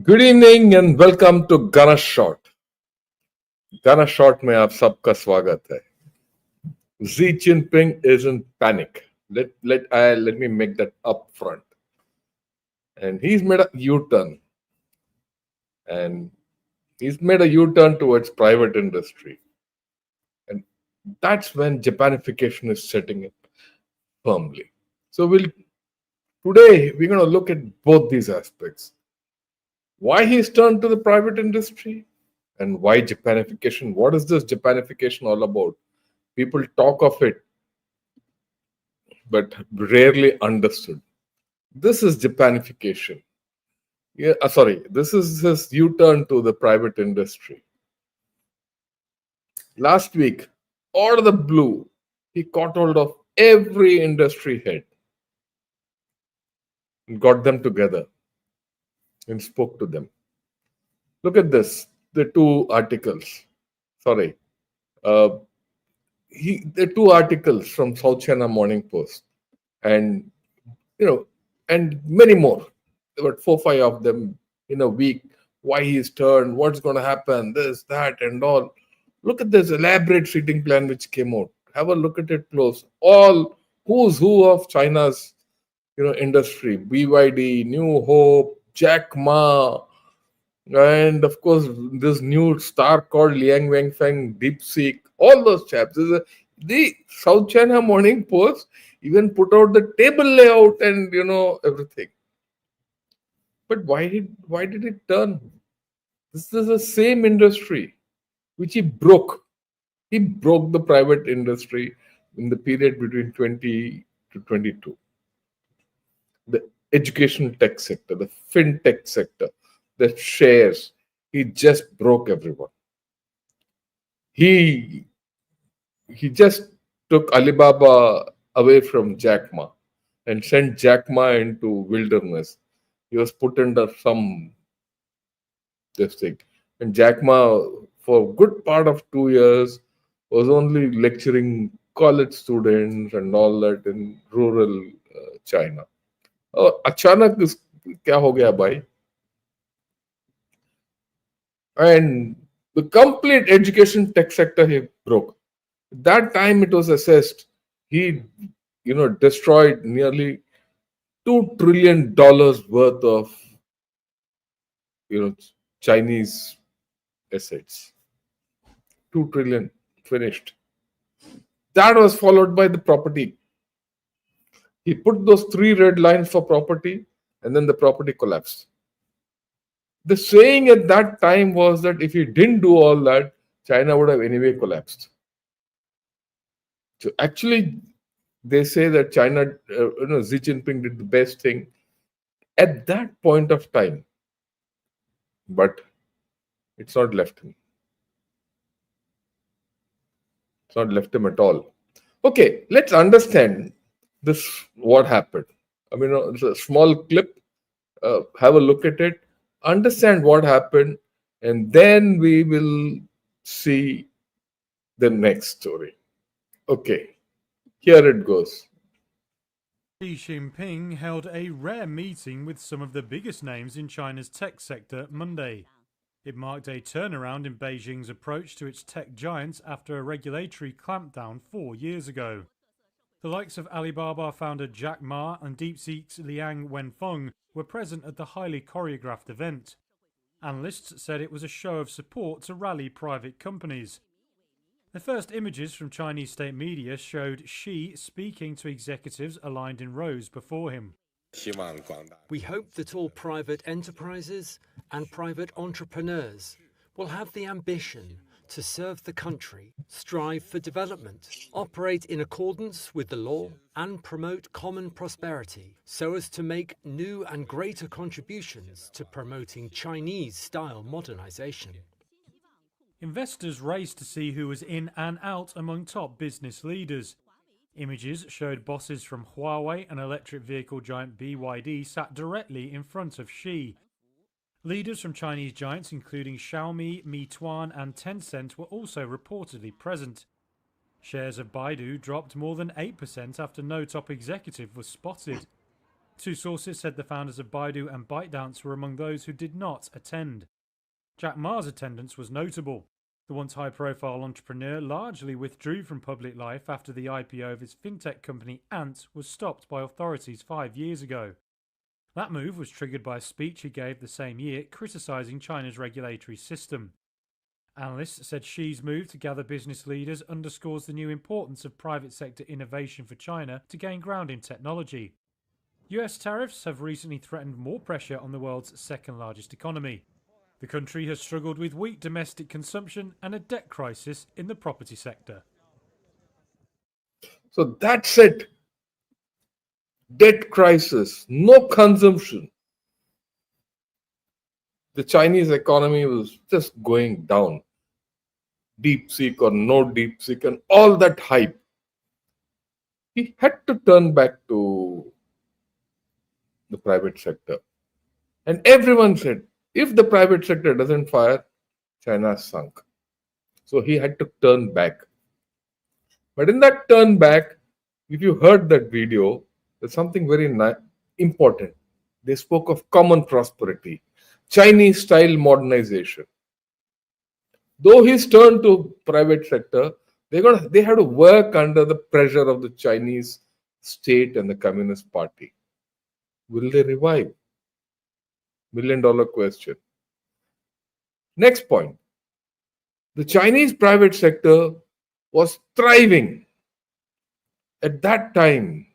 Good evening and welcome to Gaana shot. Gaana shot में आप सबका स्वागत है। Xi Jinping is in panic. Let me make that up front. And he's made a U-turn, and he's made a U-turn towards private industry, and that's when Japanification is setting in firmly. So we're going to look at both these aspects: why he's turned to the private industry, and why Japanification. What is this Japanification all about? People talk of it, but rarely understood. This is Japanification. Yeah, sorry, this is his U-turn to the private industry. Last week, out of the blue, he caught hold of every industry head and got them together and spoke to them. Look at this, the two articles. Sorry, uh, the two articles from South China Morning Post, and you know, and many more. There were 4, 5 of them in a week. Why he's turned, what's going to happen, this, that, and all. Look at this elaborate seating plan which came out. Have a look at it close. All who's who of China's industry: BYD, New Hope, Jack Ma, and of course this new star called Liang Wenfeng, DeepSeek. All those chaps. The South China Morning Post even put out the table layout and everything. But why did it turn? This is the same industry which he broke. He broke the private industry in the period between 20 to 22. The education tech sector, the fintech sector, the shares, he just broke everyone. He he just took Alibaba away from Jack Ma and sent Jack Ma into wilderness. He was put under some this thing. And Jack Ma, for a good part of 2 years, was only lecturing college students and all that in rural China. Oh, अचानक क्या हो गया भाई? And the complete education tech sector he broke. That time it was assessed he, destroyed nearly $2 trillion worth of you know Chinese assets. 2 trillion finished. That was followed by the property. He put those three red lines for property, and then the property collapsed. The saying at that time was that if he didn't do all that, China would have anyway collapsed. So actually, they say that China, Xi Jinping did the best thing at that point of time, but it's not left him. It's not left him at all. Okay, let's understand this. What happened? I mean, it's a small clip. Have a look at it. Understand what happened, and then we will see the next story. Okay, here it goes. Xi Jinping held a rare meeting with some of the biggest names in China's tech sector Monday. It marked a turnaround in Beijing's approach to its tech giants after a regulatory clampdown 4 years ago. The likes of Alibaba founder Jack Ma and DeepSeek's Liang Wenfeng were present at the highly choreographed event. Analysts said it was a show of support to rally private companies. The first images from Chinese state media showed Xi speaking to executives aligned in rows before him. We hope that all private enterprises and private entrepreneurs will have the ambition to serve the country, strive for development, operate in accordance with the law, and promote common prosperity so as to make new and greater contributions to promoting Chinese-style modernization. Investors raced to see who was in and out among top business leaders. Images showed bosses from Huawei and electric vehicle giant BYD sat directly in front of Xi. Leaders from Chinese giants including Xiaomi, Meituan and Tencent were also reportedly present. Shares of Baidu dropped more than 8% after no top executive was spotted. Two sources said the founders of Baidu and ByteDance were among those who did not attend. Jack Ma's attendance was notable. The once high-profile entrepreneur largely withdrew from public life after the IPO of his fintech company Ant was stopped by authorities 5 years ago. That move was triggered by a speech he gave the same year criticising China's regulatory system. Analysts said Xi's move to gather business leaders underscores the new importance of private sector innovation for China to gain ground in technology. US tariffs have recently threatened more pressure on the world's second largest economy. The country has struggled with weak domestic consumption and a debt crisis in the property sector. So that's it. Debt crisis, no consumption. The Chinese economy was just going down. Deep seek or no deep seek and all that hype. He had to turn back to the private sector. And everyone said, if the private sector doesn't fire, China sunk. So he had to turn back. But in that turn back, if you heard that video, there's something very important. They spoke of common prosperity, Chinese style modernization. Though he's turned to private sector, they had to work under the pressure of the Chinese state and the Communist Party. Will they revive? $1 million question. Next point. The Chinese private sector was thriving at that time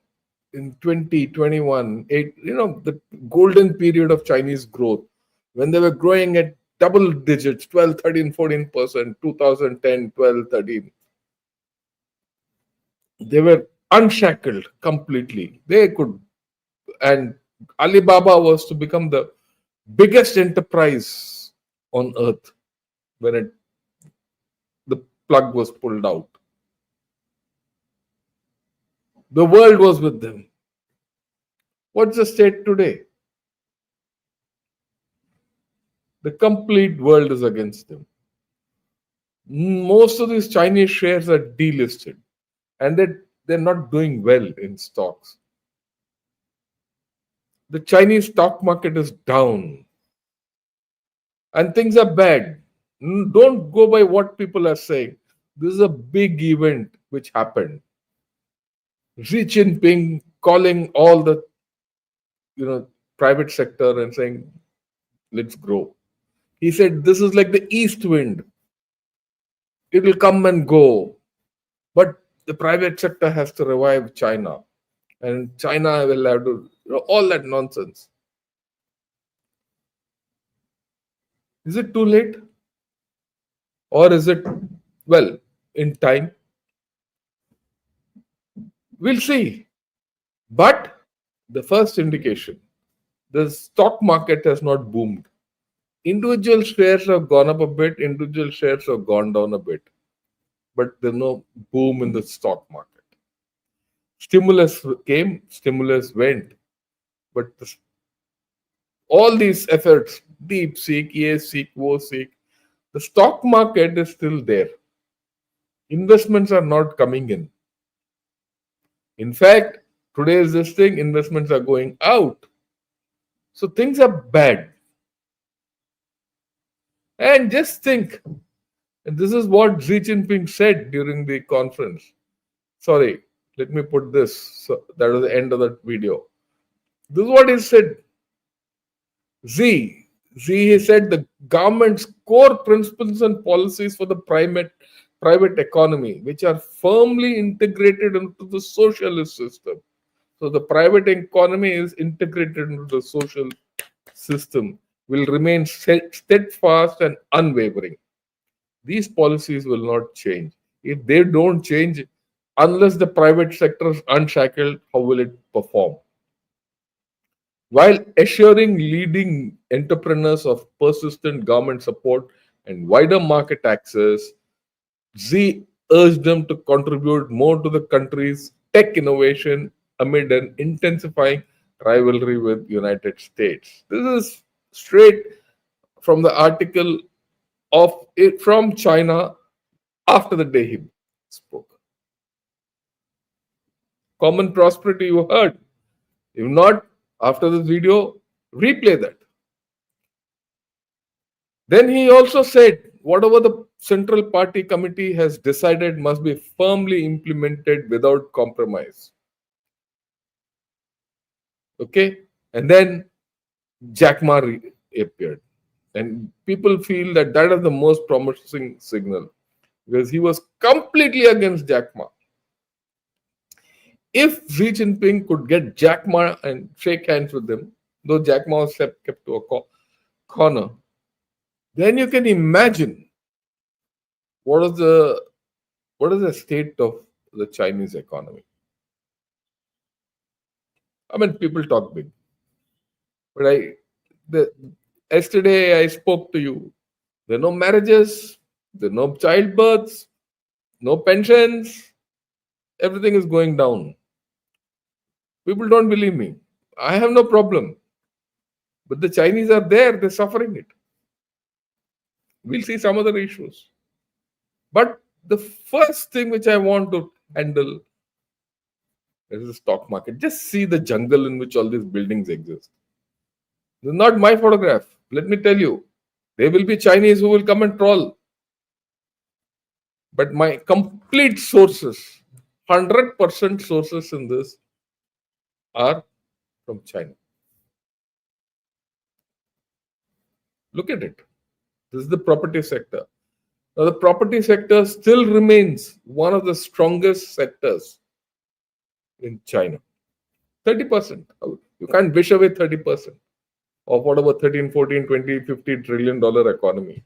in 2021, the golden period of Chinese growth, when they were growing at double digits, 12, 13, 14%, 2010, 12, 13. They were unshackled completely. They could, and Alibaba was to become the biggest enterprise on earth when the plug was pulled out. The world was with them. What's the state today? The complete world is against them. Most of these Chinese shares are delisted and they're not doing well in stocks. The Chinese stock market is down and things are bad. Don't go by what people are saying. This is a big event which happened. Xi Jinping calling all the private sector and saying, let's grow. He said, this is like the east wind. It will come and go. But the private sector has to revive China. And China will have to, all that nonsense. Is it too late? Or is it, in time? We'll see. But the first indication, the stock market has not boomed. Individual shares have gone up a bit, individual shares have gone down a bit. But there's no boom in the stock market. Stimulus came, stimulus went. But all these efforts, deep seek, yes seek, wo seek, the stock market is still there. Investments are not coming in. In fact, today's this thing, investments are going out. So things are bad. And just think, and this is what Xi Jinping said during the conference. Sorry, let me put this. So that was the end of that video. This is what he said. Xi said the government's core principles and policies for the private economy, which are firmly integrated into the socialist system. So the private economy is integrated into the social system, will remain steadfast and unwavering. These policies will not change. If they don't change, unless the private sector is unshackled, how will it perform? While assuring leading entrepreneurs of persistent government support and wider market access, Xi urged them to contribute more to the country's tech innovation amid an intensifying rivalry with United States. This is straight from the article of it from China after the day he spoke. Common prosperity, you heard. If not, After this video, replay that. Then he also said, whatever the Central Party Committee has decided must be firmly implemented without compromise. Okay? And then Jack Ma appeared. And people feel that that is the most promising signal because he was completely against Jack Ma. If Xi Jinping could get Jack Ma and shake hands with him, though Jack Ma was kept to a corner, then you can imagine what is the state of the Chinese economy. I mean, people talk big, but yesterday I spoke to you. There are no marriages, there are no childbirths, no pensions. Everything is going down. People don't believe me. I have no problem. But the Chinese are there, they're suffering it. We'll see some other issues. But the first thing which I want to handle is the stock market. Just see the jungle in which all these buildings exist. This is not my photograph. Let me tell you, there will be Chinese who will come and troll. But my complete sources, 100% sources in this are from China. Look at it. This is the property sector. Now, the property sector still remains one of the strongest sectors in China. 30%. You can't wish away 30% of whatever 13, 14, 20, $50 trillion economy.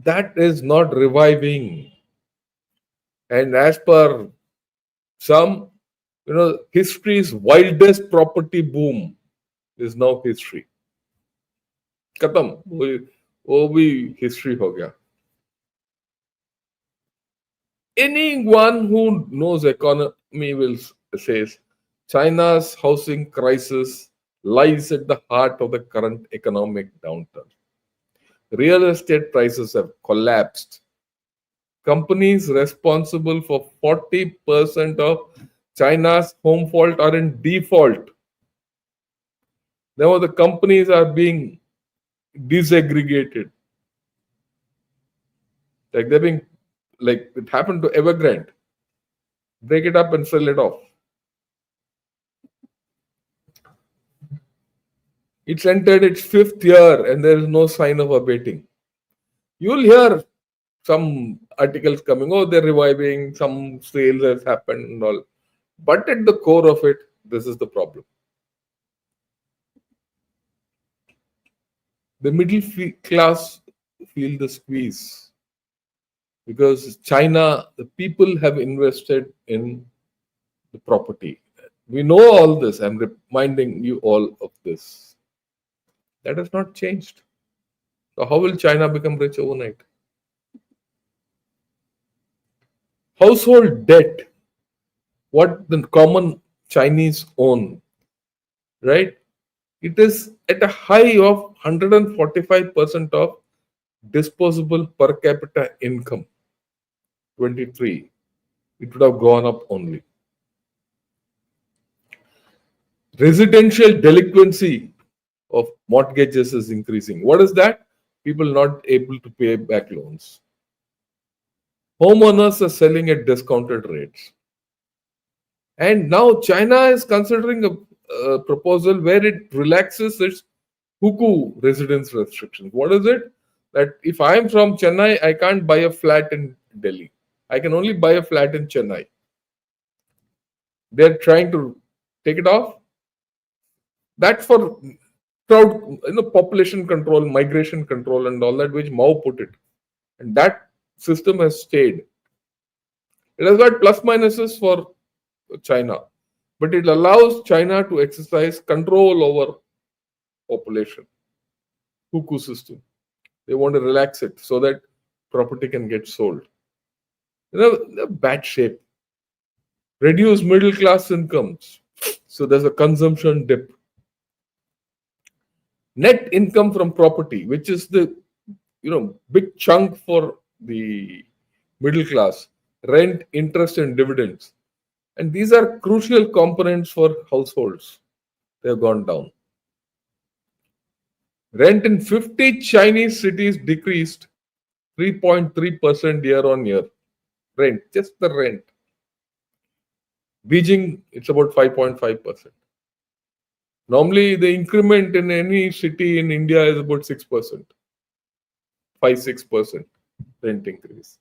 That is not reviving. And as per some, history's wildest property boom is now history. Khatam. वो भी history हो गया. Anyone who knows economy will say China's housing crisis lies at the heart of the current economic downturn. Real estate prices have collapsed. Companies responsible for 40% of China's home fault are in default. Now the companies are being disaggregated. Like they're being, like it happened to Evergrande. Break it up and sell it off. It's entered its 5th year and there is no sign of abating. You'll hear some articles coming, oh, they're reviving, some sales has happened and all. But at the core of it, this is the problem. The middle class feel the squeeze because China, the people have invested in the property. We know all this. I'm reminding you all of this. That has not changed. So how will China become rich overnight? Household debt, what the common Chinese own, right? It is at a high of 145% of disposable per capita income. 23. It would have gone up only. Residential delinquency of mortgages is increasing. What is that? People not able to pay back loans. Homeowners are selling at discounted rates. And now China is considering a proposal where it relaxes its hukou residence restrictions. What is it? That if I am from Chennai, I can't buy a flat in Delhi. I can only buy a flat in Chennai. They're trying to take it off. That's for crowd, population control, migration control, and all that, which Mao put it. And that system has stayed. It has got plus minuses for China, but it allows China to exercise control over population. Hukou system. They want to relax it so that property can get sold. They're bad shape. Reduce middle class incomes. So there's a consumption dip. Net income from property, which is the big chunk for the middle class, rent, interest, and dividends. And these are crucial components for households. They have gone down. Rent in 50 Chinese cities decreased 3.3% year on year. Rent, just the rent. Beijing, it's about 5.5%. Normally, the increment in any city in India is about 6%, 5-6% rent increase.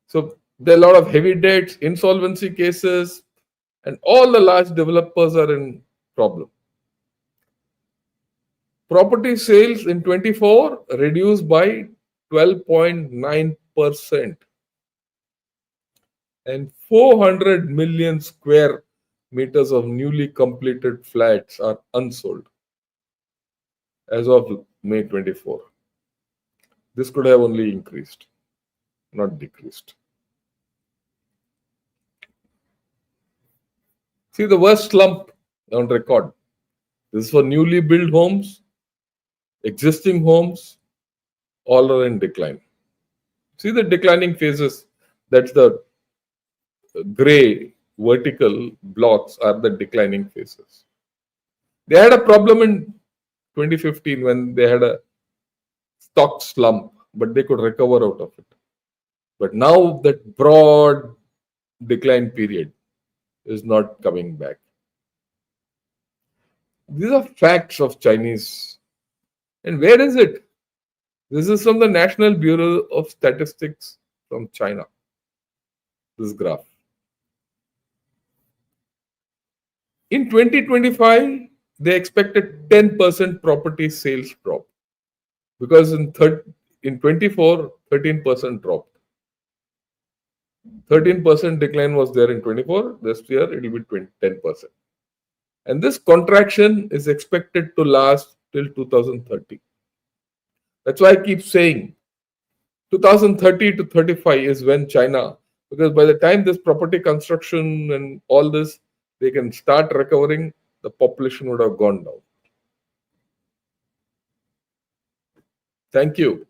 So there are a lot of heavy debts, insolvency cases, and all the large developers are in problem. Property sales in 24 reduced by 12.9%, and 400 million square meters of newly completed flats are unsold as of May 24. This could have only increased, not decreased. See the worst slump on record. This is for newly built homes, existing homes, all are in decline. See the declining phases. That's the gray vertical blocks are the declining phases. They had a problem in 2015 when they had a stock slump, but they could recover out of it. But now that broad decline period is not coming back. These are facts of Chinese. And where is it? This is from the National Bureau of Statistics from China. This graph. In 2025, they expected 10% property sales drop because in 24, 13% dropped. 13% decline was there in 24. This year, it will be 10%. And this contraction is expected to last till 2030. That's why I keep saying 2030 to 35 is when China, because by the time this property construction and all this, they can start recovering, the population would have gone down. Thank you.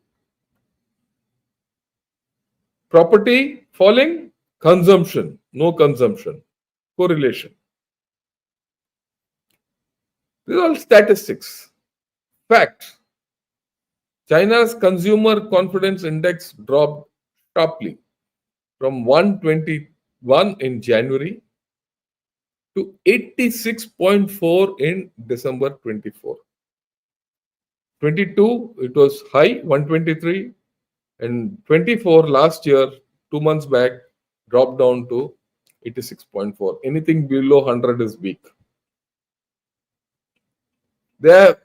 Property falling, consumption, no consumption, correlation. These are all statistics, facts. China's consumer confidence index dropped sharply from 121 in January to 86.4 in December 24. 22, it was high, 123, and 24 last year, 2 months back, dropped down to 86.4. Anything below 100 is weak. Their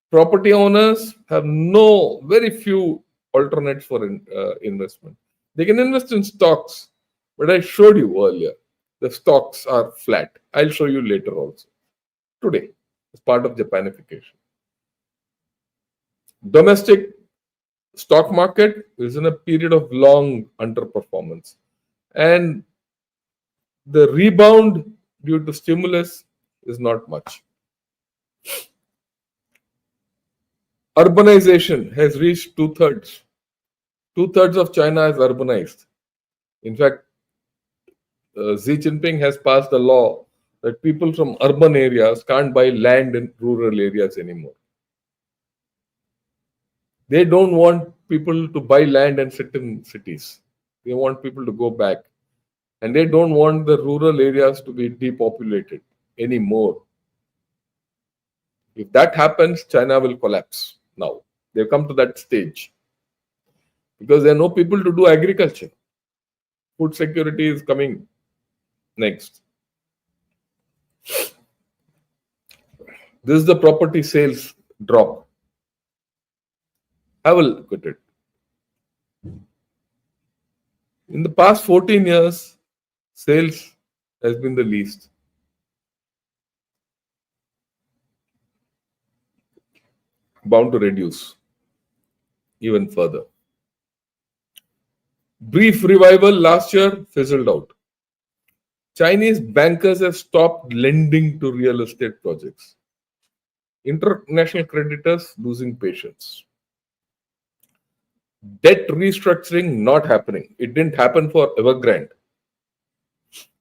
property owners have very few alternates for investment. They can invest in stocks, but I showed you earlier, the stocks are flat. I'll show you later also. Today, as part of Japanification. Domestic stock market is in a period of long underperformance. And the rebound due to stimulus is not much. Urbanization has reached 2/3. 2/3 of China is urbanized. In fact, Xi Jinping has passed a law that people from urban areas can't buy land in rural areas anymore. They don't want people to buy land and sit in cities. They want people to go back. And they don't want the rural areas to be depopulated anymore. If that happens, China will collapse now. They've come to that stage. Because there are no people to do agriculture. Food security is coming next. This is the property sales drop. Have a look at it. In the past 14 years, sales has been the least. Bound to reduce even further. Brief revival last year fizzled out. Chinese bankers have stopped lending to real estate projects. International creditors losing patience. Debt restructuring not happening. It didn't happen for Evergrande.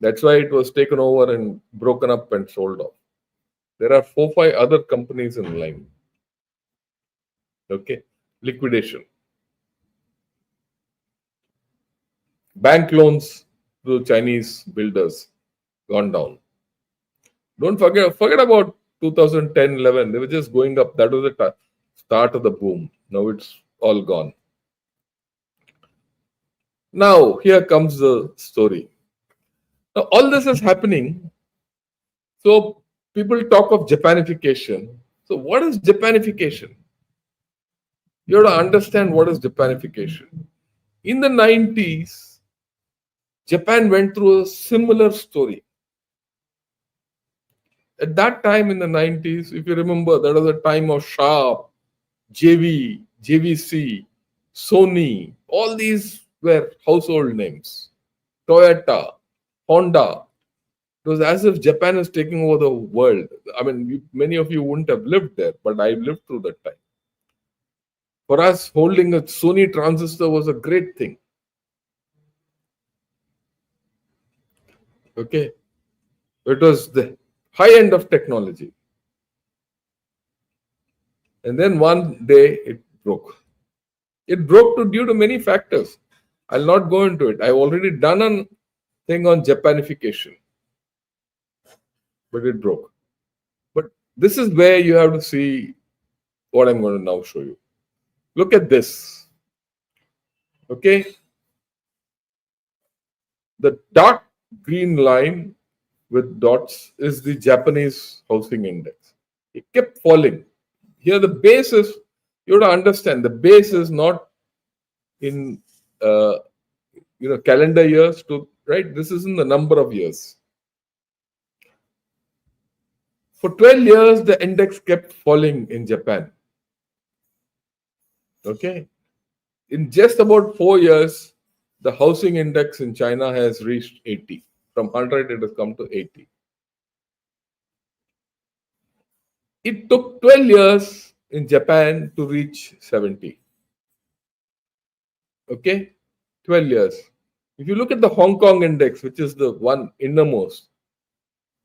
That's why it was taken over and broken up and sold off. There are 4, 5 other companies in line. Okay, liquidation. Bank loans to Chinese builders gone down. Don't forget about 2010, 11. They were just going up. That was the start of the boom. Now it's all gone. Now here comes the story. Now all this is happening. So people talk of Japanification. So what is Japanification? You have to understand what is Japanification. In the 90s, Japan went through a similar story. At that time in the 90s, if you remember, that was a time of Sharp, JV, JVC, Sony. All these were household names. Toyota, Honda. It was as if Japan is taking over the world. I mean, many of you wouldn't have lived there, but I lived through that time. For us, holding a Sony transistor was a great thing. Okay. It was the high end of technology. And then one day it broke. It broke due to many factors. I'll not go into it. I've already done a thing on Japanification, but it broke. But this is where you have to see what I'm going to now show you. Look at this. Okay. The dark green line with dots is the Japanese housing index. It kept falling. Here the base is, you have to understand, the base is not in calendar years to, right? This is in the number of years. For 12 years, the index kept falling in Japan. Okay. In just about 4 years, the housing index in China has reached 80. From 100, it has come to 80. It took 12 years in Japan to reach 70. Okay. 12 years. If you look at the Hong Kong index, which is the one innermost,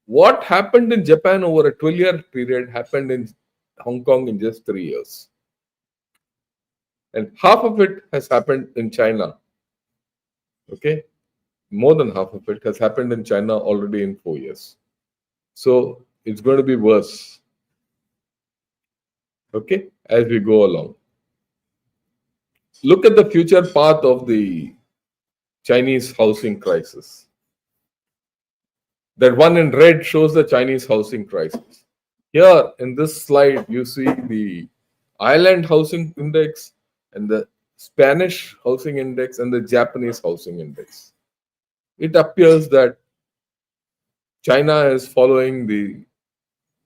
what happened in Japan over a 12-year period happened in Hong Kong in just 3 years. And half of it has happened in China. Okay. More than half of it has happened in China already in 4 years. So it's going to be worse. Okay. As we go along. Look at the future path of the Chinese housing crisis. That one in red shows the Chinese housing crisis. Here in this slide, you see the Ireland housing index and the Spanish housing index and the Japanese housing index. It appears that China is following the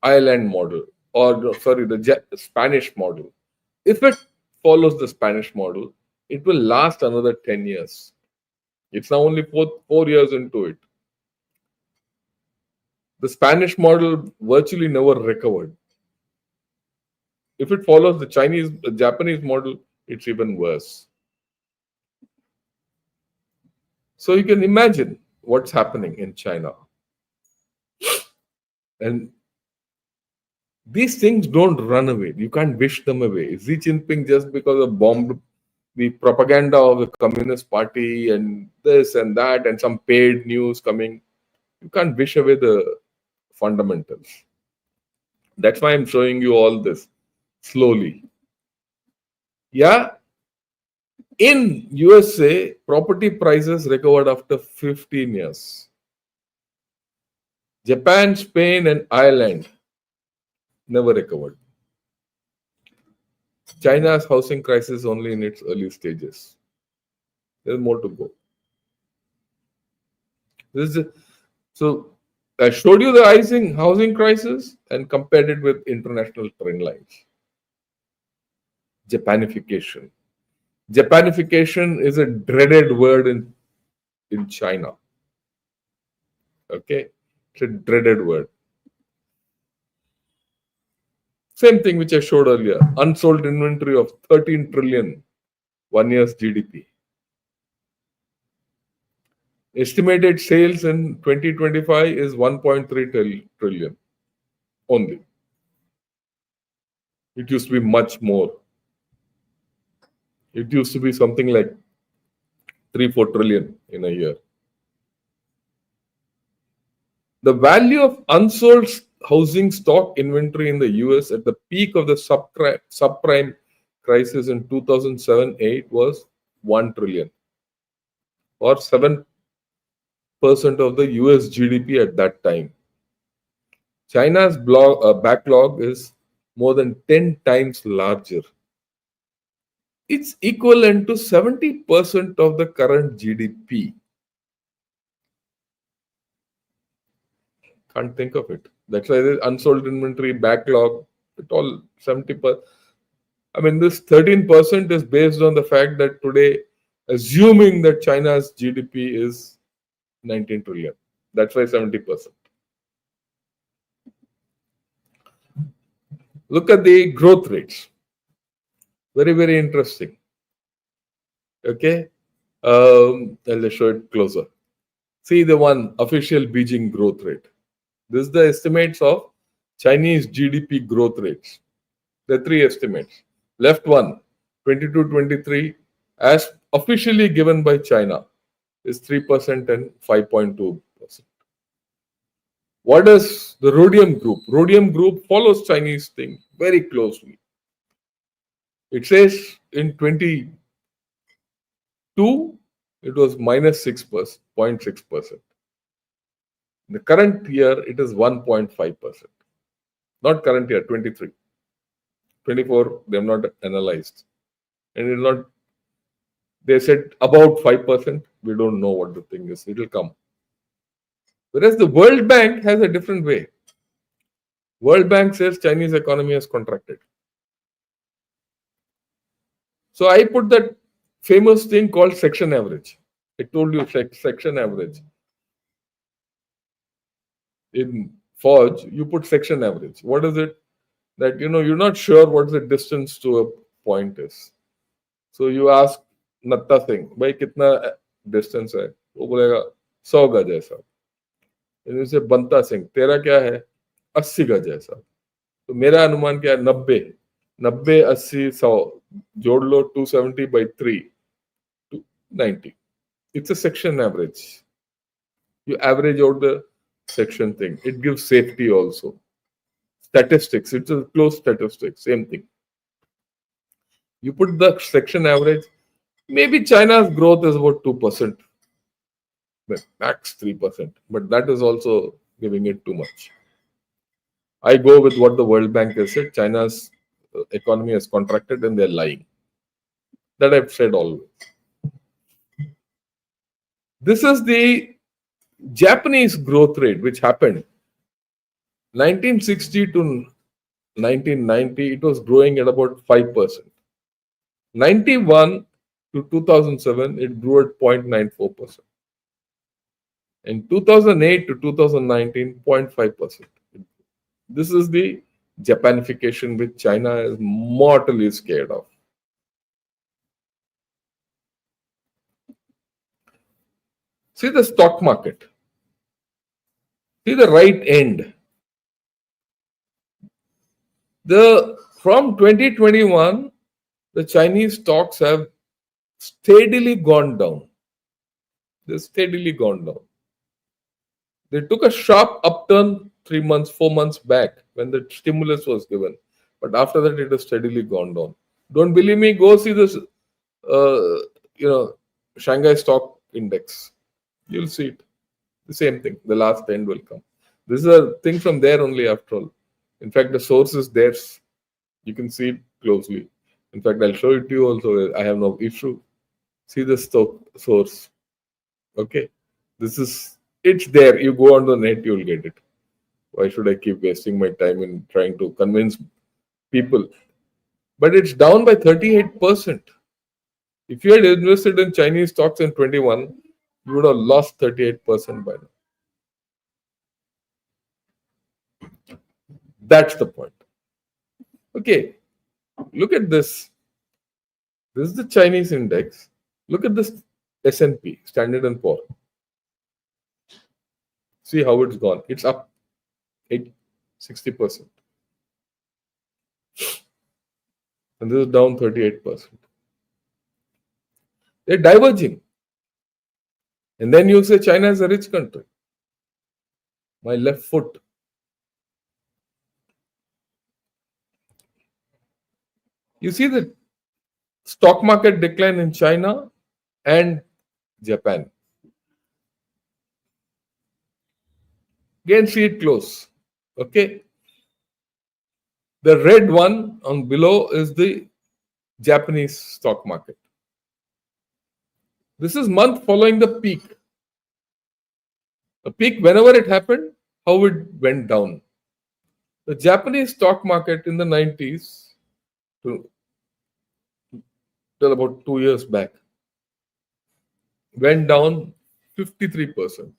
Ireland model, or sorry, the Spanish model. If it follows the Spanish model, it will last another 10 years. It's now only 4 years into it. The Spanish model virtually never recovered. If it follows the Japanese model, it's even worse. So you can imagine what's happening in China. And these things don't run away. You can't wish them away. Xi Jinping, just because of bombed the propaganda of the Communist Party and this and that and some paid news coming, you can't wish away the fundamentals. That's why I'm showing you all this slowly. Yeah, in USA, property prices recovered after 15 years. Japan, Spain, and Ireland never recovered. China's housing crisis only in its early stages. There's more to go. So I showed you the housing crisis and compared it with international trend lines. Japanification. Japanification is a dreaded word in China. Okay, it's a dreaded word. Same thing which I showed earlier. Unsold inventory of 13 trillion, 1 year's GDP. Estimated sales in 2025 is 1.3 trillion only. It used to be much more. It used to be something like 3-4 trillion in a year. The value of unsold housing stock inventory in the US at the peak of the subprime crisis in 2007-8 was 1 trillion, or 7% of the US GDP at that time. China's backlog is more than 10 times larger. It's equivalent to 70% of the current GDP. Can't think of it. That's why the unsold inventory backlog, it all 70%. I mean, this 13% is based on the fact that today, assuming that China's GDP is 19 trillion. That's why 70%. Look at the growth rates. Very, very interesting. Okay. I'll just show it closer. See the one official Beijing growth rate. This is the estimates of Chinese GDP growth rates. There are three estimates. Left one, 22-23, as officially given by China, is 3% and 5.2%. What does the Rhodium Group? Rhodium Group follows Chinese thing very closely. It says in 22, it was minus 6%, 0.6%. In the current year, it is 1.5%. Not current year, 23. 24, they have not analyzed. And it's not, they said about 5%. We don't know what the thing is. It will come. Whereas the World Bank has a different way. World Bank says Chinese economy has contracted. So I put that famous thing called section average. I told you section average. In Forge, you put section average. What is it? That you're not sure what the distance to a point is. So you ask Natta Singh, भाई कितना distance है? वो बोलेगा 100 गज है साहब. And you say Banta Singh, तेरा क्या है? 80 गज है साहब. तो मेरा अनुमान क्या है? 90, 80, 100 जोड़ लो 270 by 3, 90. It's a section average. You average out the section thing. It gives safety also. Statistics, it's a close statistics, same thing. You put the section average, maybe China's growth is about 2%, max 3%, but that is also giving it too much. I go with what the World Bank has said. China's economy has contracted and they're lying. That I've said always. This is the Japanese growth rate, which happened 1960 to 1990. It was growing at about 5%. 91 to 2007, it grew at 0.94%. In 2008 to 2019, 0.5%. This is the Japanification which China is mortally scared of. See the stock market. See the right end. From 2021, the Chinese stocks have steadily gone down. They've steadily gone down. They took a sharp upturn 3 months, 4 months back when the stimulus was given. But after that, it has steadily gone down. Don't believe me? Go see this, Shanghai stock index. You'll see it. The same thing. The last end will come. This is a thing from there only after all. In fact, the source is theirs. You can see it closely. In fact, I'll show it to you also. I have no issue. See the source. Okay. It's there. You go on the net, you'll get it. Why should I keep wasting my time in trying to convince people? But it's down by 38%. If you had invested in Chinese stocks in 21, you would have lost 38% by now. That's the point. Okay, look at this. This is the Chinese index. Look at this S&P, Standard & Poor. See how it's gone. It's up 60%. And this is down 38%. They're diverging. And then you say China is a rich country. My left foot. You see the stock market decline in China and Japan. Again, see it close. Okay. The red one on below is the Japanese stock market. This is month following the peak. The peak, whenever it happened, how it went down. The Japanese stock market in the 90s, till about 2 years back, went down 53%.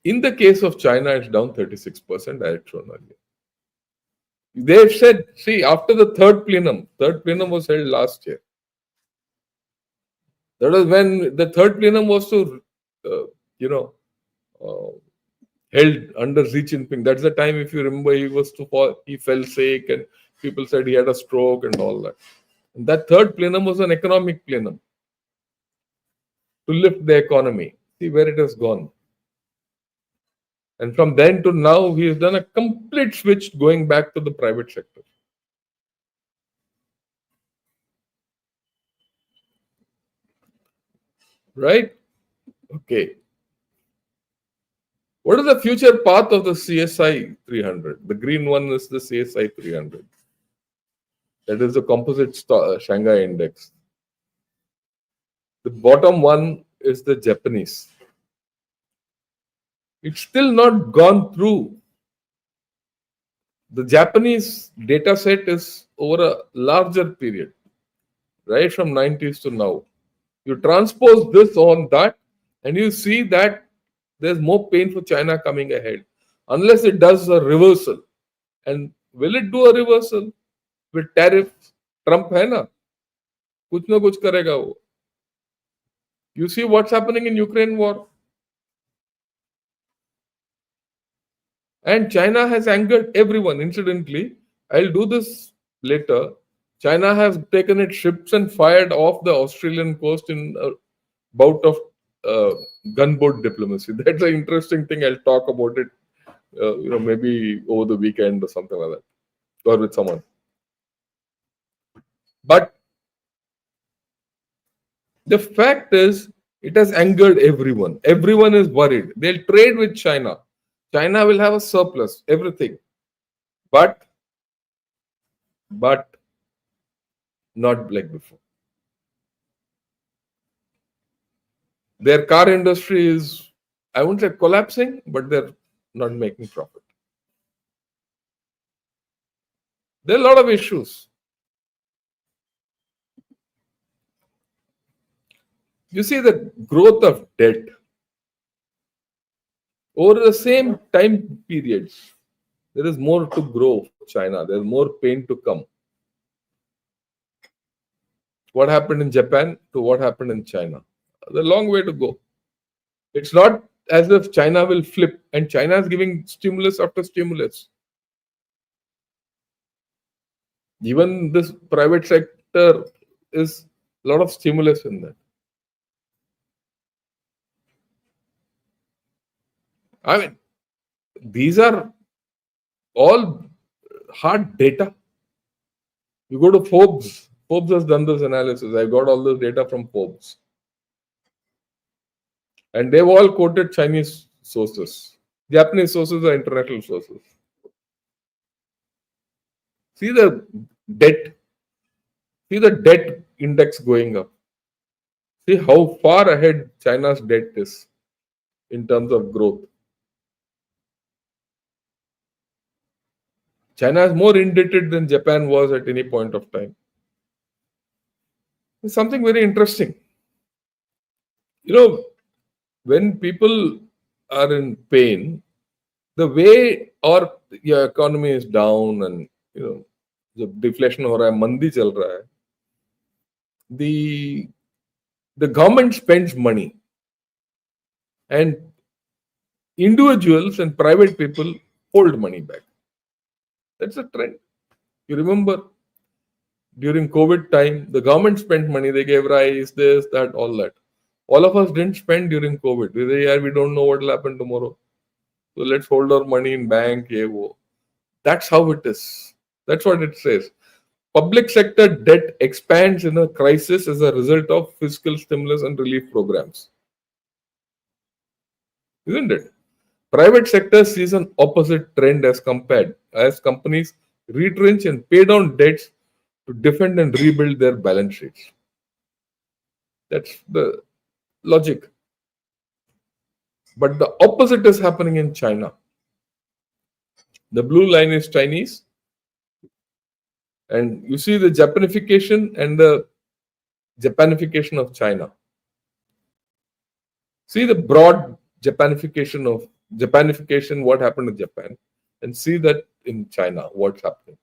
In the case of China, it's down 36%, I had shown earlier. They've said, see, after the third plenum was held last year. That was when the third plenum was to, held under Xi Jinping. That's the time, if you remember, he fell sick and people said he had a stroke and all that. And that third plenum was an economic plenum to lift the economy. See where it has gone. And from then to now, he has done a complete switch going back to the private sector. Right? Okay. What is the future path of the CSI 300? The green one is the CSI 300. That is the composite Shanghai index. The bottom one is the Japanese. It's still not gone through. The Japanese data set is over a larger period, right from 90s to now. You transpose this on that and you see that there's more pain for China coming ahead. Unless it does a reversal. And will it do a reversal? With tariffs, Trump है ना, कुछ ना कुछ करेगा वो. You see what's happening in Ukraine war. And China has angered everyone. Incidentally, I'll do this later. China has taken its ships and fired off the Australian coast in a bout of gunboat diplomacy. That's an interesting thing. I'll talk about it, maybe over the weekend or something like that, or with someone. But the fact is, it has angered everyone. Everyone is worried. They'll trade with China. China will have a surplus, everything. But not like before. Their car industry is, I won't say collapsing, but they're not making profit. There are a lot of issues. You see the growth of debt over the same time periods. There is more to grow for China. There's more pain to come. What happened in Japan to what happened in China? There's a long way to go. It's not as if China will flip, and China is giving stimulus after stimulus. Even this private sector is a lot of stimulus in that. I mean, these are all hard data. You go to Forbes. Forbes has done this analysis. I got all this data from Forbes. And they've all quoted Chinese sources. Japanese sources are international sources. See the debt. See the debt index going up. See how far ahead China's debt is in terms of growth. China is more indebted than Japan was at any point of time. It's something very interesting. When people are in pain, the way your economy is down and the deflation हो रहा है, मंदी चल रहा है, the government spends money, and individuals and private people hold money back. That's a trend. You remember during COVID time, the government spent money, they gave rise, this, that, all that. All of us didn't spend during COVID. We say, yeah, we don't know what will happen tomorrow. So let's hold our money in bank. Yeah, wo. That's how it is. That's what it says. Public sector debt expands in a crisis as a result of fiscal stimulus and relief programs. Isn't it? Private sector sees an opposite trend as compared as companies retrench and pay down debts to defend and rebuild their balance sheets. That's the logic. But the opposite is happening in China. The blue line is Chinese, and you see the Japanification and the Japanification of China. See the broad Japanification, what happened in Japan, and see that in China, what's happening.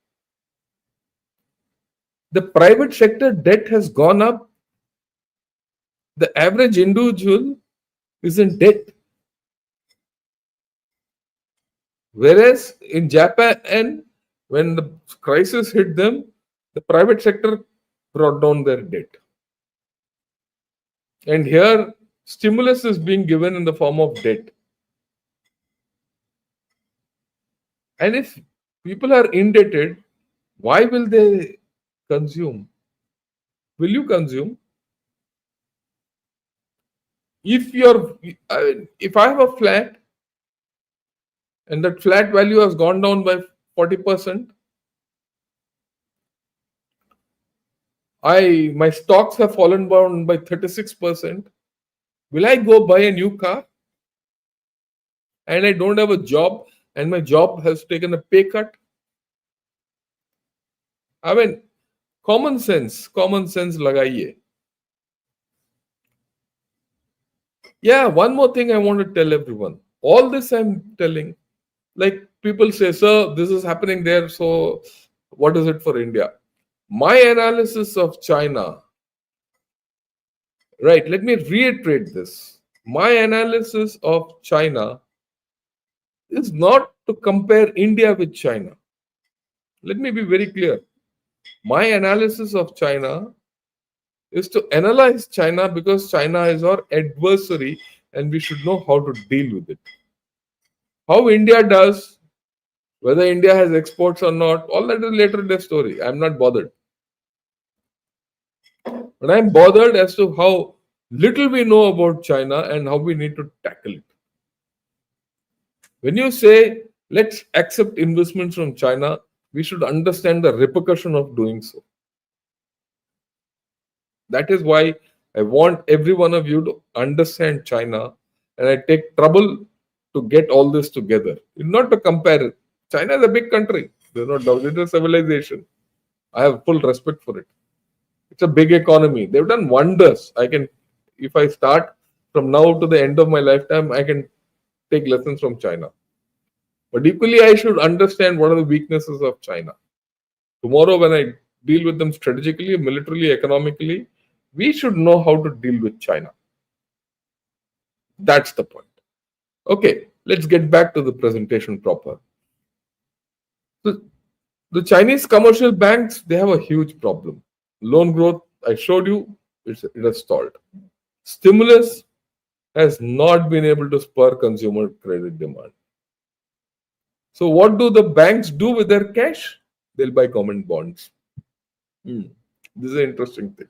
The private sector debt has gone up. The average individual is in debt. Whereas in Japan, when the crisis hit them, the private sector brought down their debt. And here, stimulus is being given in the form of debt. And if people are indebted, why will they consume? Will you consume? If I have a flat and that flat value has gone down by 40%, my stocks have fallen down by 36%. Will I go buy a new car? And I don't have a job, and my job has taken a pay cut. I mean, common sense lagaiye. Yeah, one more thing I want to tell everyone. All this I'm telling, like people say, sir, this is happening there, so what is it for India? My analysis of China, right, let me reiterate this. My analysis of China is not to compare India with China. Let me be very clear. My analysis of China is to analyze China because China is our adversary and we should know how to deal with it. How India does, whether India has exports or not, all that is later in the story. I'm not bothered. But I'm bothered as to how little we know about China and how we need to tackle it. When you say, let's accept investments from China, we should understand the repercussion of doing so. That is why I want every one of you to understand China, and I take trouble to get all this together. Not to compare it. China is a big country. There's no doubt. It's a civilization. I have full respect for it. It's a big economy. They've done wonders. If I start from now to the end of my lifetime, I can take lessons from China. But equally, I should understand what are the weaknesses of China. Tomorrow, when I deal with them strategically, militarily, economically, we should know how to deal with China. That's the point. Okay, let's get back to the presentation proper. The Chinese commercial banks, they have a huge problem. Loan growth, I showed you, it has stalled. Stimulus has not been able to spur consumer credit demand. So what do the banks do with their cash? They'll buy government bonds. This is an interesting thing.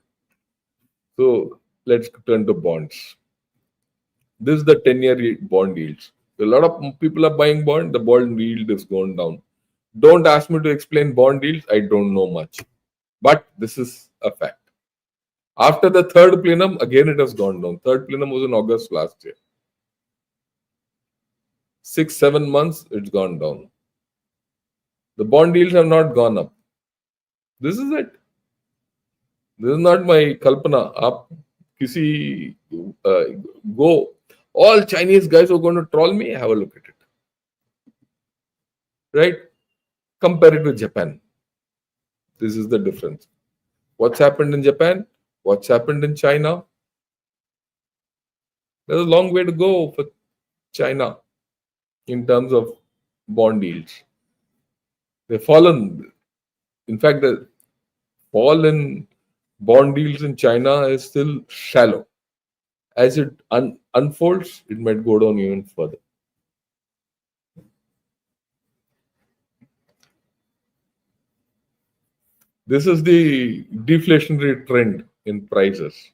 So let's turn to bonds. This is the 10-year bond yields. A lot of people are buying bond. The bond yield is going down. Don't ask me to explain bond yields. I don't know much. But this is a fact. After the third plenum, again it has gone down. Third plenum was in August last year. 6-7 months, it's gone down. The bond yields have not gone up. This is it. This is not my kalpana. Up, kisi, go. All Chinese guys who are going to troll me, have a look at it. Right? Compare it with Japan. This is the difference. What's happened in Japan? What's happened in China? There's a long way to go for China. in terms of bond yields. They've fallen. In fact, the fall in bond yields in China is still shallow. As it unfolds, it might go down even further. This is the deflationary trend in prices.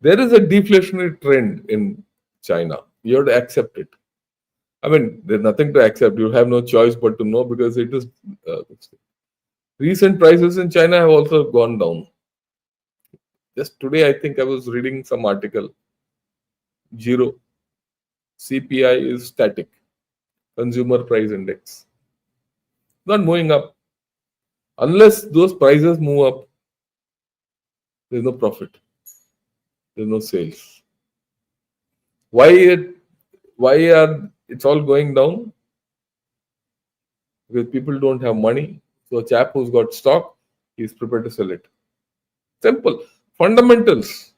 There is a deflationary trend in China. You have to accept it. I mean, there's nothing to accept. You have no choice but to know, because it is. Recent prices in China have also gone down. Just today, I think I was reading some article. Zero. CPI is static. Consumer Price Index. Not moving up. Unless those prices move up, there's no profit. There's no sales. Why are it's all going down? Because people don't have money. So a chap who's got stock, he's prepared to sell it. Simple. Fundamentals.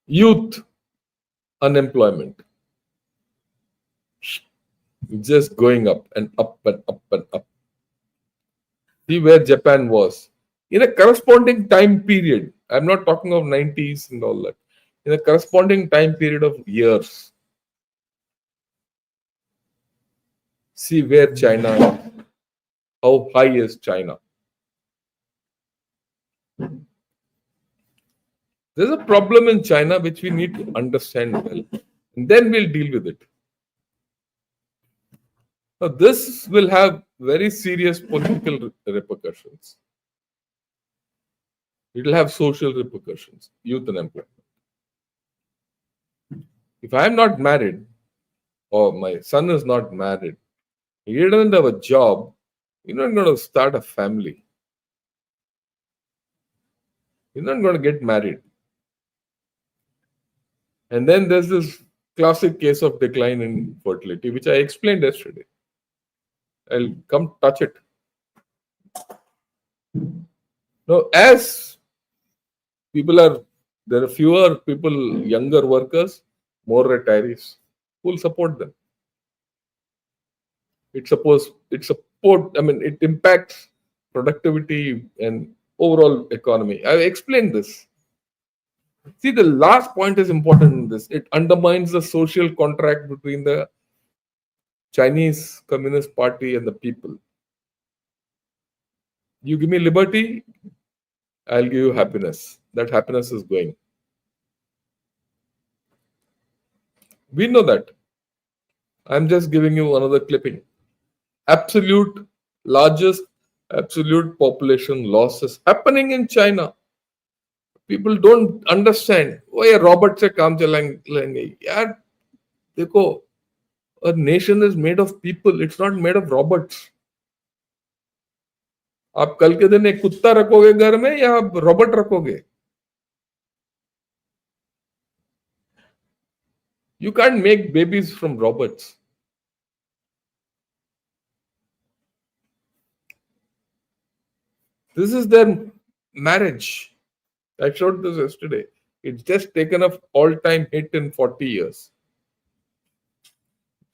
Youth unemployment. Just going up and up and up and up. See where Japan was. In a corresponding time period, I'm not talking of 90s and all that. In a corresponding time period of years, see where China is. How high is China? There's a problem in China which we need to understand well, and then we'll deal with it. Now, this will have very serious political repercussions. It will have social repercussions, youth unemployment. If I am not married, or my son is not married, he doesn't have a job, you're not going to start a family. You're not going to get married. And then there's this classic case of decline in fertility, which I explained yesterday. I'll come touch it. Now, as there are fewer people, younger workers, more retirees who will support them. It impacts productivity and overall economy. I explained this. See, the last point is important in this. It undermines the social contract between the Chinese Communist Party and the people. You give me liberty, I'll give you happiness. That happiness is going. We know that. I'm just giving you another clipping. Largest absolute population loss is happening in China. People don't understand. Oh, ये Robert से काम चलाएंगे यार. देखो, a nation is made of people. It's not made of robots. आप कल के दिन एक कुत्ता रखोगे घर में या आप रोबोट रखोगे? You can't make babies from robots. This is their marriage. I showed this yesterday. It's just taken an all-time hit in 40 years.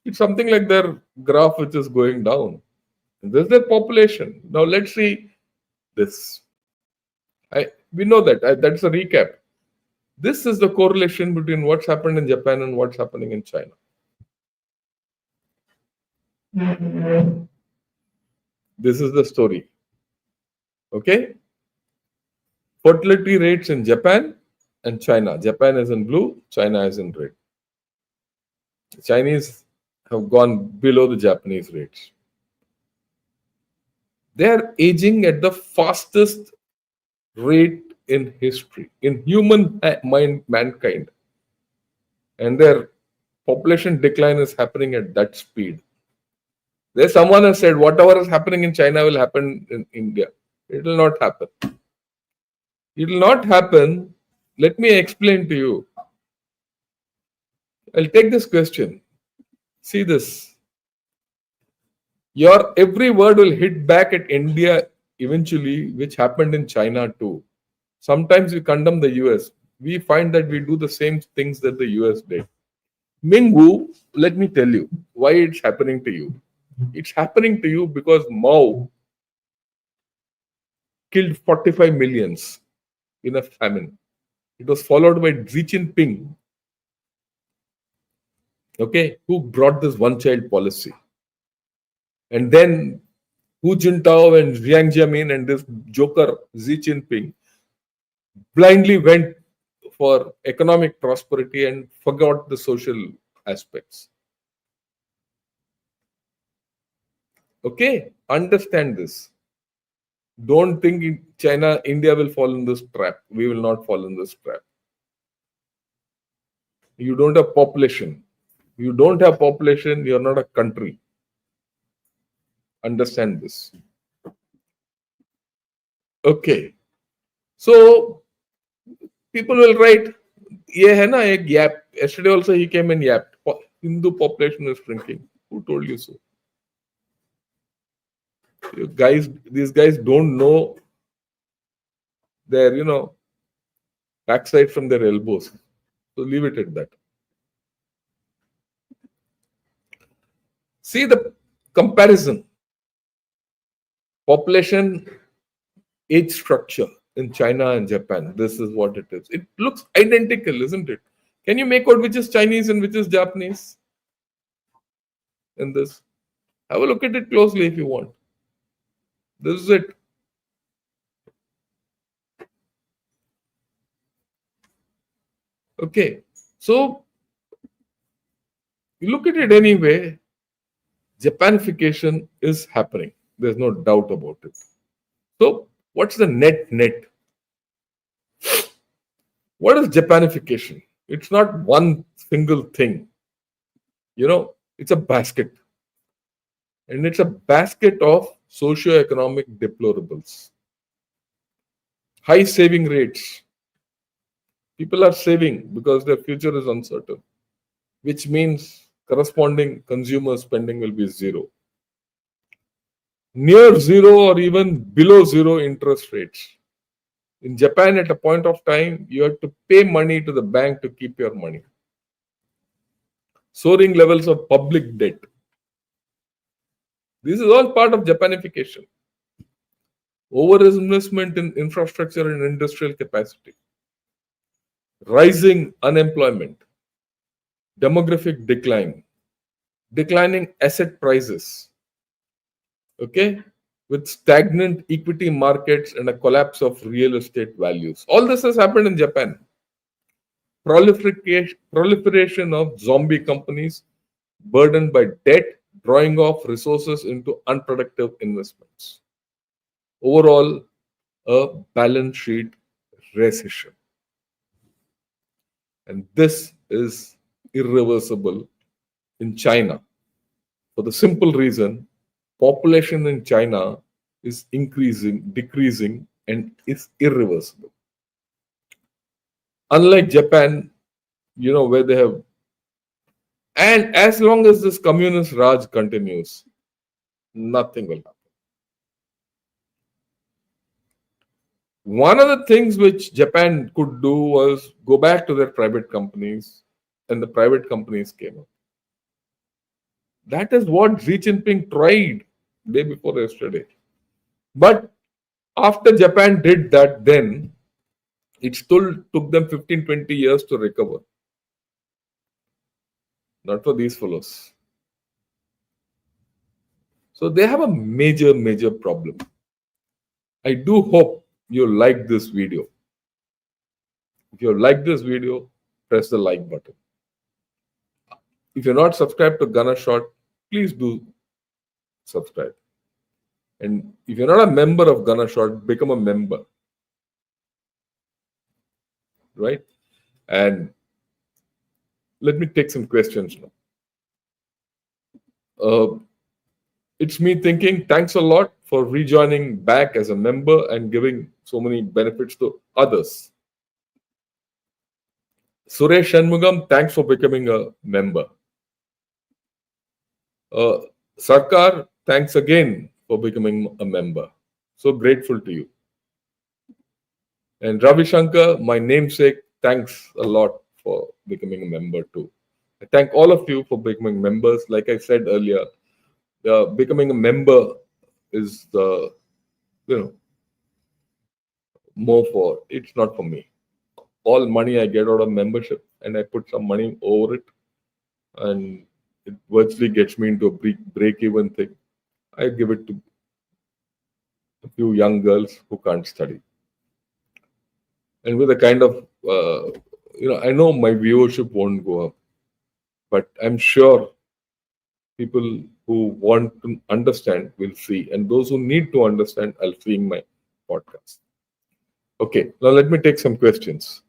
It's something like their graph which is going down. This is their population. Now let's see this. We know that. That's a recap. This is the correlation between what's happened in Japan and what's happening in China. This is the story. Okay? Fertility rates in Japan and China. Japan is in blue, China is in red. The Chinese have gone below the Japanese rates. They are aging at the fastest rate in history, in human mankind. And their population decline is happening at that speed. There's someone has said, whatever is happening in China will happen in India. It will not happen. It will not happen. Let me explain to you. I'll take this question. See this. Your every word will hit back at India eventually, which happened in China too. Sometimes we condemn the US. we find that we do the same things that the US did. Mingwu, let me tell you why it's happening to you. It's happening to you because Mao killed 45 millions in a famine. It was followed by Xi Jinping, okay, who brought this one-child policy. And then Hu Jintao and Jiang Zemin and this joker Xi Jinping blindly went for economic prosperity and forgot the social aspects. Okay, understand this. Don't think China, India will fall in this trap. We will not fall in this trap. You don't have population. You don't have population, you're not a country. Understand this. Okay. So people will write, ये है ना एक gap. Yesterday also he came and yapped. Hindu population is shrinking. Who told you so? You guys, these guys don't know their, backside from their elbows. So leave it at that. See the comparison. Population age structure in China and Japan. This is what it is. It looks identical, isn't it? Can you make out which is Chinese and which is Japanese in this? Have a look at it closely if you want. This is it. Okay. So you look at it anyway, Japanification is happening. There's no doubt about it. So what's the net? What is Japanification? It's not one single thing. It's a basket. And it's a basket of socio-economic deplorables. High saving rates. People are saving because their future is uncertain, which means corresponding consumer spending will be zero. Near zero or even below zero interest rates. In Japan, at a point of time, you have to pay money to the bank to keep your money. Soaring levels of public debt. This is all part of Japanification. Overinvestment in infrastructure and industrial capacity. Rising unemployment. Demographic decline. Declining asset prices. Okay? With stagnant equity markets and a collapse of real estate values. All this has happened in Japan. Proliferation of zombie companies burdened by debt, drawing off resources into unproductive investments. Overall, a balance sheet recession. And this is irreversible in China for the simple reason population in China is decreasing, and it's irreversible. Unlike Japan, where they have, and as long as this communist Raj continues, nothing will happen. One of the things which Japan could do was go back to their private companies, and the private companies came up. That is what Xi Jinping tried day before yesterday. But after Japan did that, then it still took them 15-20 years to recover. Not for these fellows. So they have a major problem. I do hope you like this video. If you like this video, press the like button. If you're not subscribed to Gunner Shot, please do subscribe. And if you're not a member of Gunner Shot, become a member. Right? And let me take some questions now. It's me thinking, thanks a lot for rejoining back as a member and giving so many benefits to others. Suresh Shanmugam, thanks for becoming a member. Sarkar, thanks again for becoming a member. So grateful to you. And Ravi Shankar, my namesake, thanks a lot for becoming a member too. I thank all of you for becoming members. Like I said earlier, becoming a member is the, you know, more for, it's not for me. All money I get out of membership, and I put some money over it, and it virtually gets me into a break even thing. I give it to a few young girls who can't study. And with a kind of, I know my viewership won't go up, but I'm sure people who want to understand will see, and those who need to understand are seeing my podcast. Okay, now let me take some questions.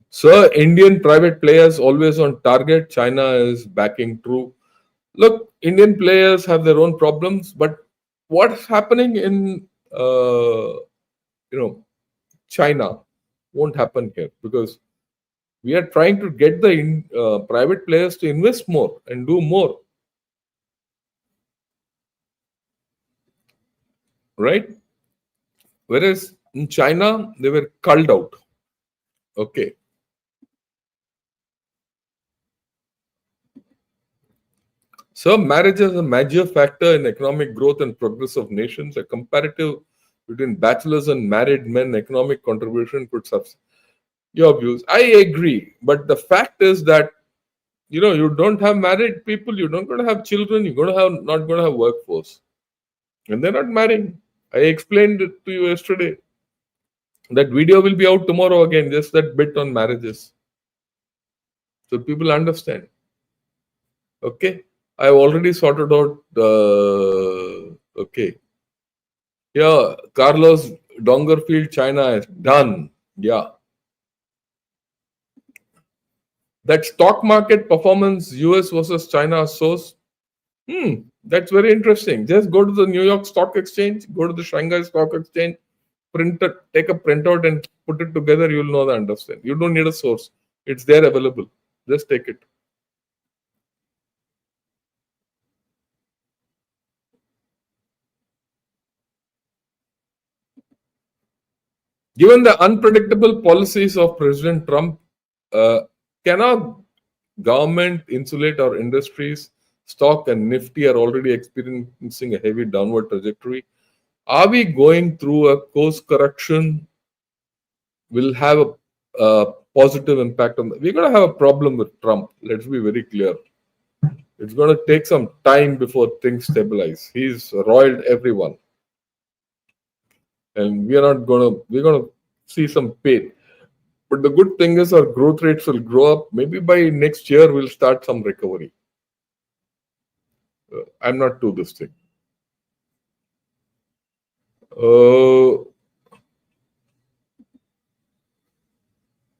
Sir, Indian private players always on target. China is backing true. Look, Indian players have their own problems, but what's happening in China won't happen here, because we are trying to get the private players to invest more and do more, right? Whereas in China, they were culled out. Okay. So, marriage is a major factor in economic growth and progress of nations. A comparative between bachelors and married men economic contribution could substitute your views. I agree, but the fact is that you don't have married people, you're not going to have children, you're going to have not going to have workforce, and they're not marrying. I explained it to you yesterday. That video will be out tomorrow again, just that bit on marriages, so people understand. Okay, I've already sorted out. Okay, yeah, Carlos Dongerfield, China is done. Yeah, that stock market performance, US versus China source. That's very interesting. Just go to the New York Stock Exchange, go to the Shanghai Stock Exchange, take a printout and put it together. You'll know the understand. You don't need a source. It's there available. Just take it. Given the unpredictable policies of President Trump, uh, can our government insulate our industries? Stock and Nifty are already experiencing a heavy downward trajectory. Are we going through a course correction? Will have a positive impact on. We're going to have a problem with Trump. Let's be very clear. It's going to take some time before things stabilize. He's roiled everyone, and we're going to see some pain. But the good thing is our growth rates will grow up. Maybe by next year we'll start some recovery. I'm not too this thing.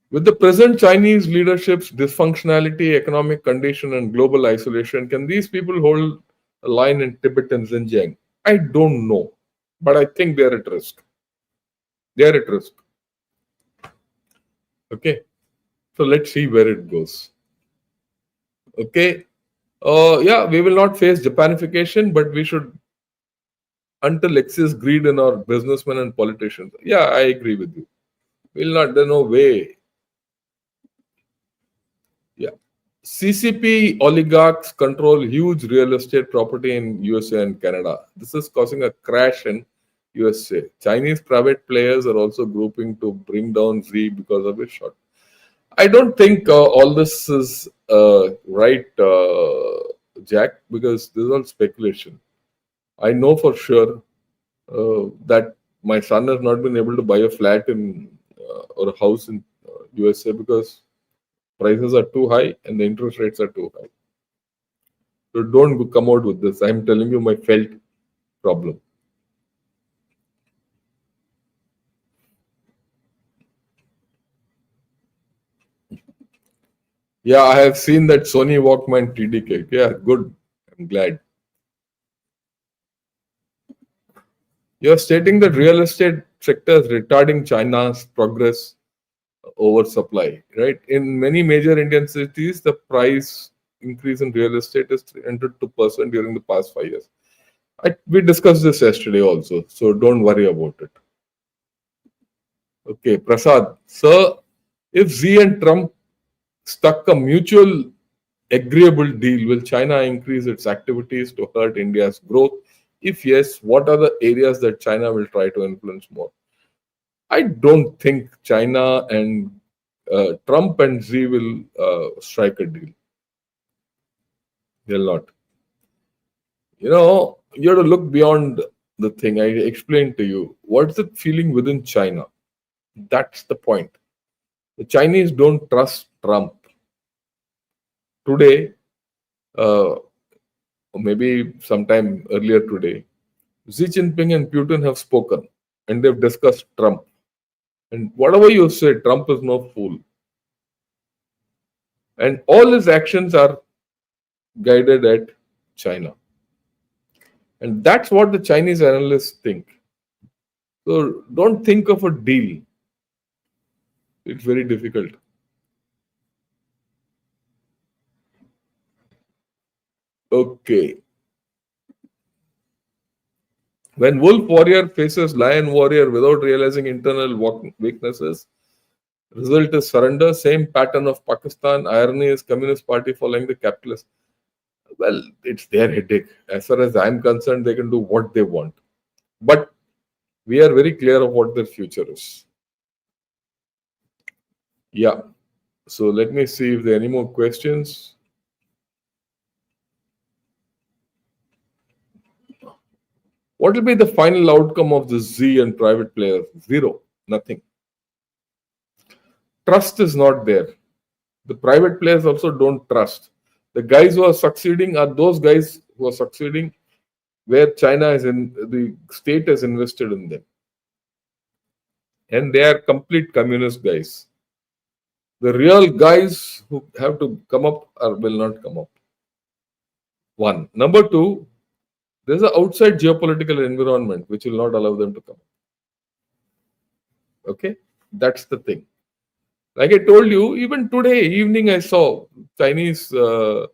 With the present Chinese leadership's dysfunctionality, economic condition, and global isolation, can these people hold a line in Tibet and Xinjiang? I don't know, but I think they're at risk. They're at risk. Okay, so let's see where it goes. Okay, yeah, we will not face Japanification, but we should, until excess greed in our businessmen and politicians. Yeah, I agree with you. We'll not. There's no way. Yeah. CCP oligarchs control huge real estate property in USA and Canada. This is causing a crash in USA. Chinese private players are also grouping to bring down Z because of a short. I don't think all this is right, Jack, because this is all speculation. I know for sure that my son has not been able to buy a flat in or a house in USA because prices are too high and the interest rates are too high. So don't come out with this. I'm telling you my felt problem. Yeah, I have seen that Sony Walkman TDK. Yeah, good. I'm glad. You're stating that real estate sector is retarding China's progress over supply, right? In many major Indian cities, the price increase in real estate is 302% during the past 5 years. We discussed this yesterday also, so don't worry about it. Okay, Prasad, sir, if Xi and Trump struck a mutual agreeable deal, will China increase its activities to hurt India's growth? If yes, what are the areas that China will try to influence more? I don't think China and Trump and Xi will strike a deal. They'll not. You have to look beyond the thing. I explained to you. What's the feeling within China? That's the point. The Chinese don't trust Trump. Today, or maybe sometime earlier today, Xi Jinping and Putin have spoken and they've discussed Trump. And whatever you say, Trump is no fool. And all his actions are guided at China. And that's what the Chinese analysts think. So don't think of a deal. It's very difficult. Okay. When wolf warrior faces lion warrior without realizing internal weaknesses, result is surrender. Same pattern of Pakistan. Irony is Communist Party following the capitalist. Well, it's their headache. As far as I'm concerned, they can do what they want. But we are very clear of what their future is. Yeah. So let me see if there are any more questions. What will be the final outcome of the Z and private players? Zero. Nothing. Trust is not there. The private players also don't trust. The guys who are succeeding are those guys who are succeeding where China is in, the state has invested in them. And they are complete communist guys. The real guys who have to come up will not come up. One. Number two, there's an outside geopolitical environment which will not allow them to come up. Okay? That's the thing. Like I told you, even today evening I saw Chinese, what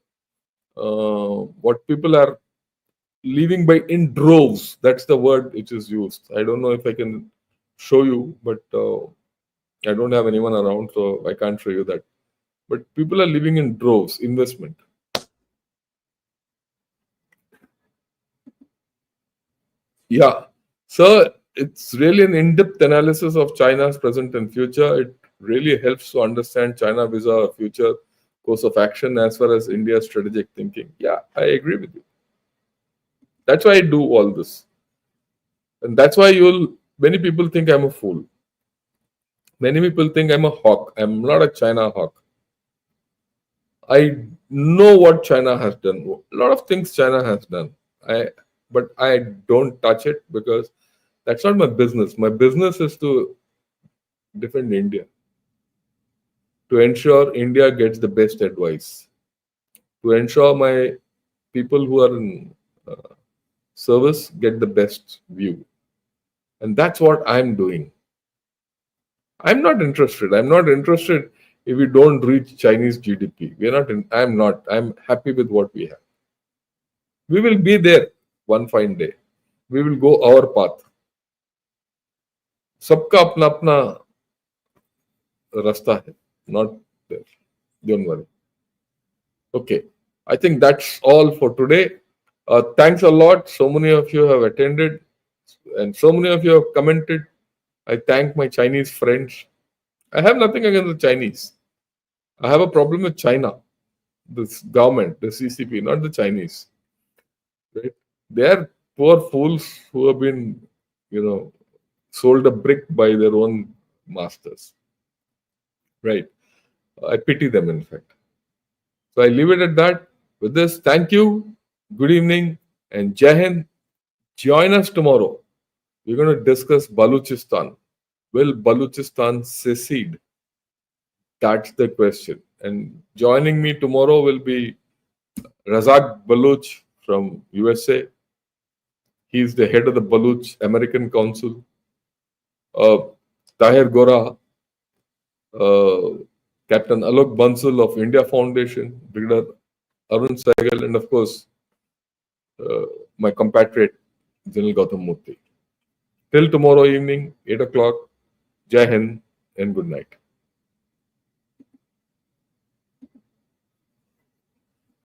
people are leaving by in droves. That's the word which is used. I don't know if I can show you, but I don't have anyone around, so I can't show you that. But people are living in droves, investment. Yeah. So it's really an in-depth analysis of China's present and future. It really helps to understand China visa future course of action as far as India's strategic thinking. Yeah, I agree with you. That's why I do all this. And that's why many people think I'm a fool. Many people think I'm a hawk. I'm not a China hawk. I know what China has done. A lot of things China has done. But I don't touch it because that's not my business. My business is to defend India, to ensure India gets the best advice, to ensure my people who are in service get the best view. And that's what I'm doing. I'm not interested. I'm not interested if we don't reach Chinese GDP. I'm not. I'm happy with what we have. We will be there one fine day. We will go our path. सबका अपना अपना रास्ता है, not there. Don't worry. Okay, I think that's all for today. Thanks a lot. So many of you have attended, and so many of you have commented. I thank my Chinese friends. I have nothing against the Chinese. I have a problem with China, this government, the CCP, not the Chinese. Right? They are poor fools who have been, sold a brick by their own masters. Right? I pity them, in fact. So I leave it at that. With this, thank you, good evening, and Jai Hind. Join us tomorrow. We're going to discuss Balochistan. Will Balochistan secede? That's the question. And joining me tomorrow will be Razak Baloch from USA. He's the head of the Baloch American Council. Tahir Gora, Captain Alok Bansal of India Foundation, Brigadier Arun Saigal, and of course, my compatriot, General Gautam Murthy. Till tomorrow evening, 8 o'clock, Jai Hind and good night.